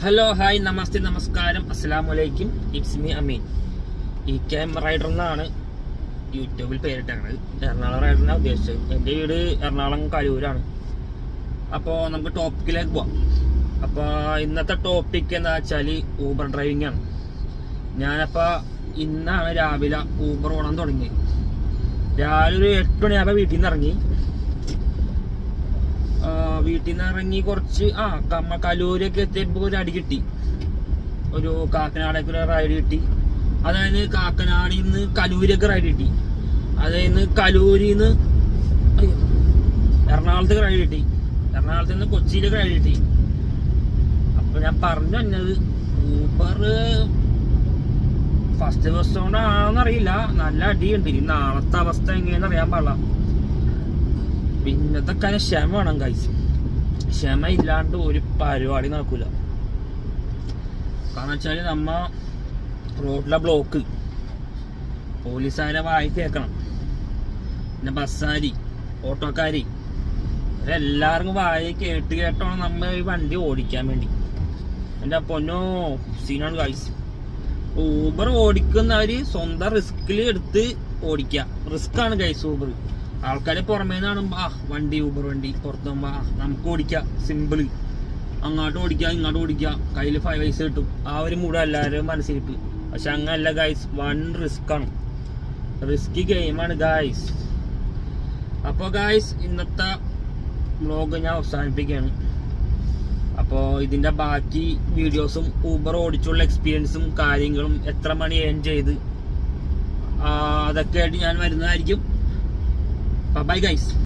Hello hi നമസ്തേ നമസ്കാരം അസ്സലാമലൈക്കും. It's me അമീൻ. ഈ ക്യാം റൈഡർ എന്നാണ് യൂട്യൂബിൽ പേരിട്ടാണ്. എറണാകുളം റൈഡറിനാണ് ഉദ്ദേശിച്ചത്. എൻ്റെ വീട് എറണാകുളം കലൂരാണ്. അപ്പോൾ നമുക്ക് ടോപ്പിക്കിലേക്ക് പോവാം. അപ്പോൾ ഇന്നത്തെ ടോപ്പിക് എന്താ വെച്ചാൽ ഊബർ ഡ്രൈവിംഗ് ആണ്. ഞാനപ്പോൾ ഇന്നാണ് രാവിലെ ഊബർ ഓടാൻ തുടങ്ങിയത്. രാവിലെ ഒരു 8 മണിയാകുമ്പോൾ വീട്ടിൽ നിന്ന് ഇറങ്ങി കുറച്ച് കലൂരൊക്കെ എത്തിയപ്പോൾ ഒരു അടി കിട്ടി. ഒരു കാക്കനാടേക്ക് ഒരു റൈഡ് കിട്ടി. അതായത് കാക്കനാടിൽ നിന്ന് കലൂരൊക്കെ റൈഡ് കിട്ടി. അതായത് കലൂരിൽ നിന്ന് എറണാകുളത്തേക്ക് റൈഡ് കിട്ടി. എറണാകുളത്ത് നിന്ന് കൊച്ചിയിലേക്ക് റൈഡ് കിട്ടി. അപ്പൊ ഞാൻ പറഞ്ഞു വന്നത് ഊബർ ഫസ്റ്റ് ബസ് കൊണ്ടാണെന്നറിയില്ല, നല്ല അടിയുണ്ട്. നാളത്തെ അവസ്ഥ എങ്ങനെയെന്ന് അറിയാൻ പാടില്ല. പിന്നത്തെ കാര്യം ക്ഷമ വേണം ഗൈസ്. ക്ഷമ ഇല്ലാണ്ട് ഒരു പരിപാടി നടക്കൂല. കാരണം വെച്ചാല് നമ്മ റോഡിലെ ബ്ലോക്ക്, പോലീസുകാരെ വായി കേൾക്കണം, പിന്നെ ബസ്സാരി, ഓട്ടോക്കാരി, എല്ലാവർക്കും വായി കേട്ടോണം നമ്മ ഈ വണ്ടി ഓടിക്കാൻ വേണ്ടി. എൻ്റെ പൊന്നോ സീനാണ് ഗൈസ്. ഊബർ ഓടിക്കുന്നവര് സ്വന്തം റിസ്കിൽ എടുത്ത് ഓടിക്കുക. റിസ്ക് ആണ് ഗൈസ് ഊബർ. ആൾക്കാരെ പുറമേ കാണുമ്പോ വണ്ടി ഊബർ വണ്ടി പുറത്ത് പോകുമ്പോ നമുക്ക് ഓടിക്കാം, സിമ്പിള്, അങ്ങോട്ട് ഓടിക്കാം ഇങ്ങോട്ട് ഓടിക്കാം, കയ്യിൽ 5 പൈസ കിട്ടും, ആ ഒരു മൂഡ് എല്ലാവരും മനസ്സിലിപ്പ്. പക്ഷെ അങ്ങനല്ല ഗൈസ്, റിസ്ക് ആണ്, റിസ്കി ഗെയിമാണ് ഗൈസ്. അപ്പോൾ ഗൈസ് ഇന്നത്തെ വ്ലോഗ് ഞാൻ അവസാനിപ്പിക്കുകയാണ്. അപ്പോൾ ഇതിന്റെ ബാക്കി വീഡിയോസും ഊബർ ഓടിച്ചുള്ള എക്സ്പീരിയൻസും കാര്യങ്ങളും എത്ര മണി ഏൺ ചെയ്ത് അതൊക്കെ ആയിട്ട് ഞാൻ വരുന്നതായിരിക്കും. Bye guys.